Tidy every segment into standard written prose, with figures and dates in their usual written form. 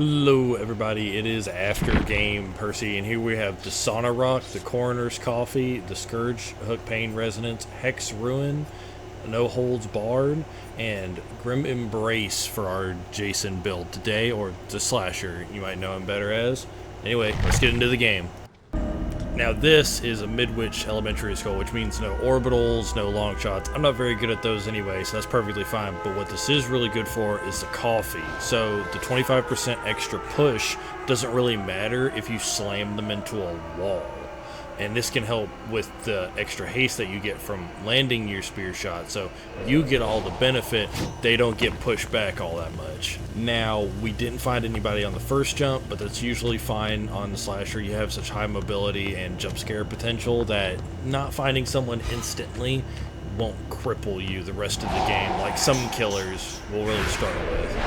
Hello, everybody. It is after game Percy, and here we have Desana Rock, the Coroner's Coffee, the Scourge Hook Pain Resonance, Hex Ruin, No Holds Barred, and Grim Embrace for our Jason build today, or the Slasher, you might know him better as. Anyway, let's get into the game. Now this is a Midwich Elementary School, which means no orbitals, no long shots. I'm not very good at those anyway, so that's perfectly fine. But what this is really good for is the coffee. So the 25% extra push doesn't really matter if you slam them into a wall. And this can help with the extra haste that you get from landing your spear shot. So you get all the benefit, they don't get pushed back all that much. Now, we didn't find anybody on the first jump, but that's usually fine on the Slasher. You have such high mobility and jump scare potential that not finding someone instantly won't cripple you the rest of the game, like some killers will really struggle with.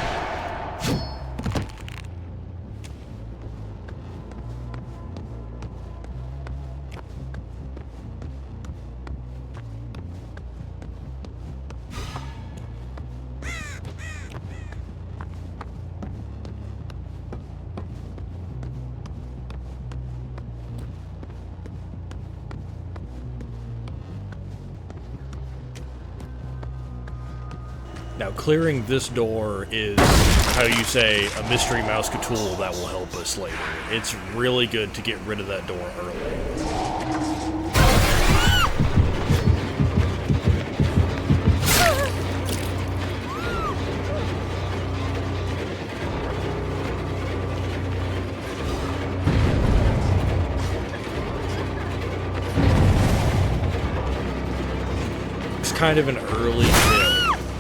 Now, clearing this door is, how you say, a mystery mouse tool that will help us later. It's really good to get rid of that door early. It's kind of an early kill.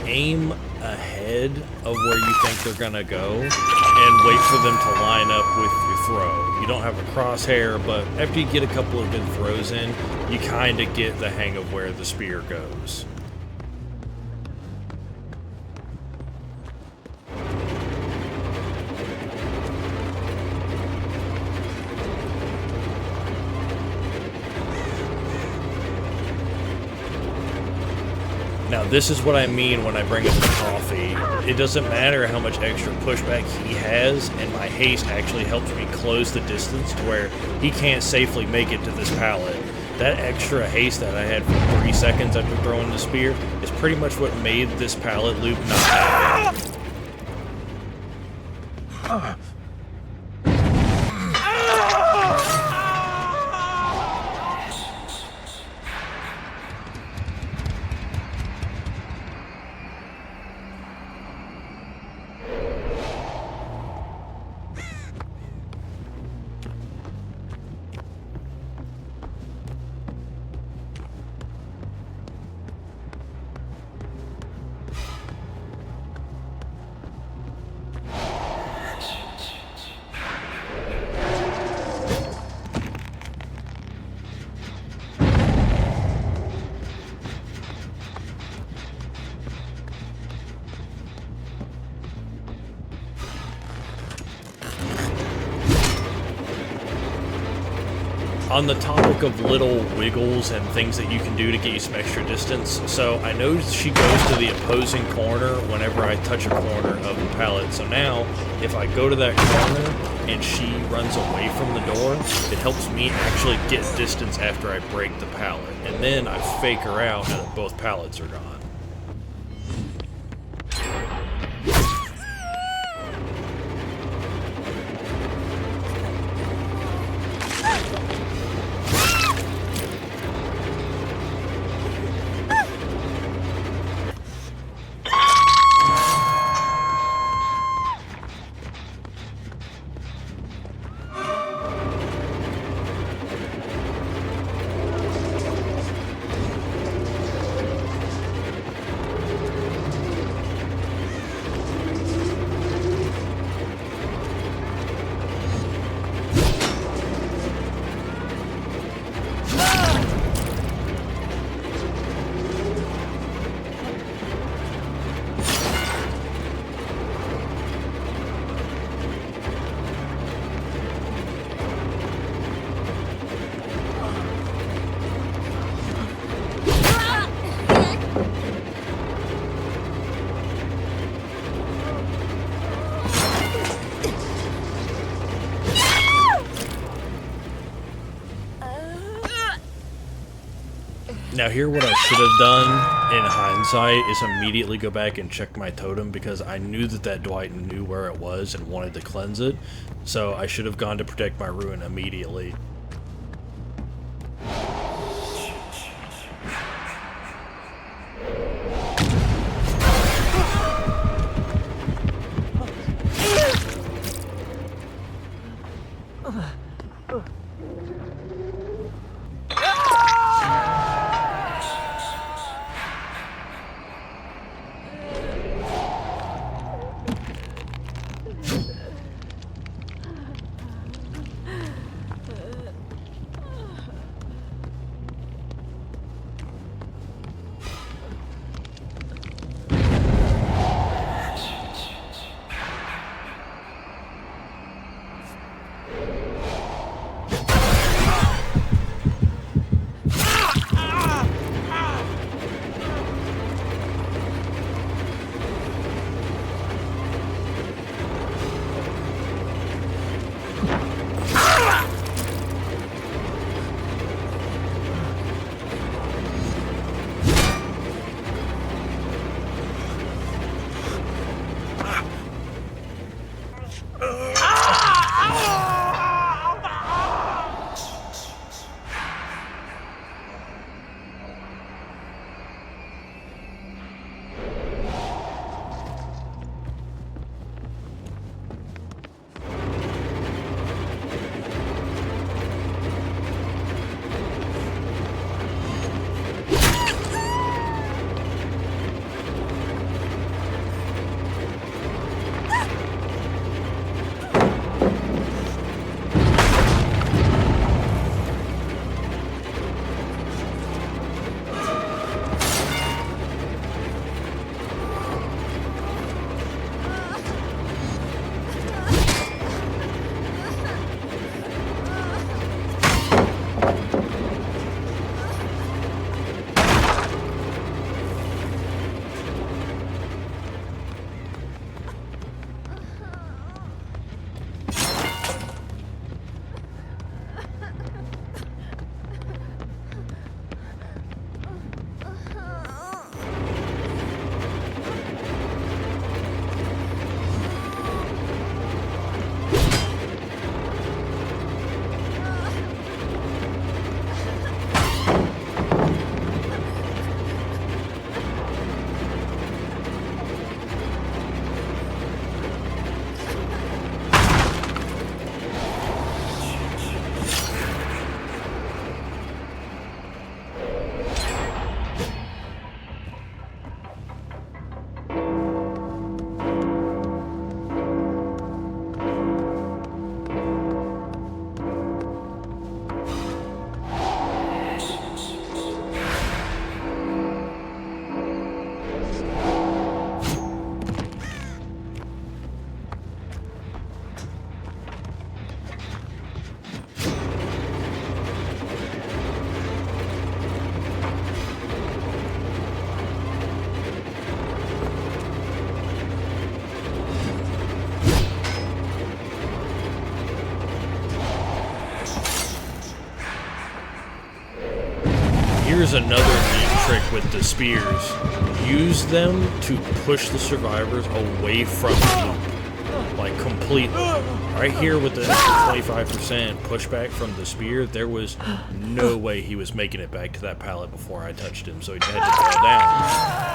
Aim ahead of where you think they're gonna go and wait for them to line up with your throw. You don't have a crosshair, but after you get a couple of good throws in, you kind of get the hang of where the spear goes. Now, this is what I mean when I bring up the coffee. It doesn't matter how much extra pushback he has, and my haste actually helps me close the distance to where he can't safely make it to this pallet. That extra haste that I had for 3 seconds after throwing the spear is pretty much what made this pallet loop not happen. On the topic of little wiggles and things that you can do to get you some extra distance, so I know she goes to the opposing corner whenever I touch a corner of the pallet. So now, if I go to that corner and she runs away from the door, it helps me actually get distance after I break the pallet. And then I fake her out and both pallets are gone. Now here what I should have done in hindsight is immediately go back and check my totem, because I knew that Dwight knew where it was and wanted to cleanse it, so I should have gone to protect my ruin immediately. Here's another neat trick with the spears. Use them to push the survivors away from the loop. Like, completely. Right here with the 25% pushback from the spear, there was no way he was making it back to that pallet before I touched him, so he had to fall down.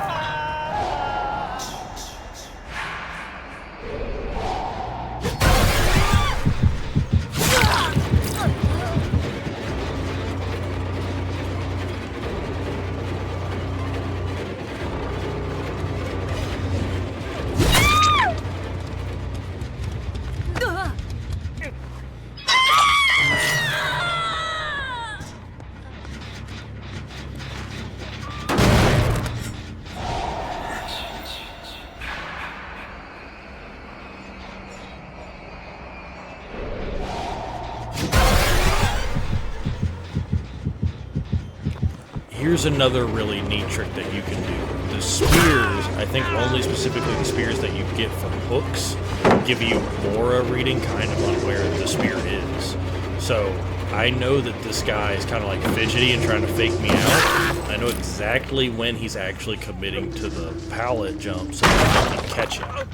Here's another really neat trick that you can do. The spears, I think only specifically the spears that you get from hooks, give you Mora reading kind of on where the spear is. So I know that this guy is kind of like fidgety and trying to fake me out. I know exactly when he's actually committing to the pallet jump so that I can catch him.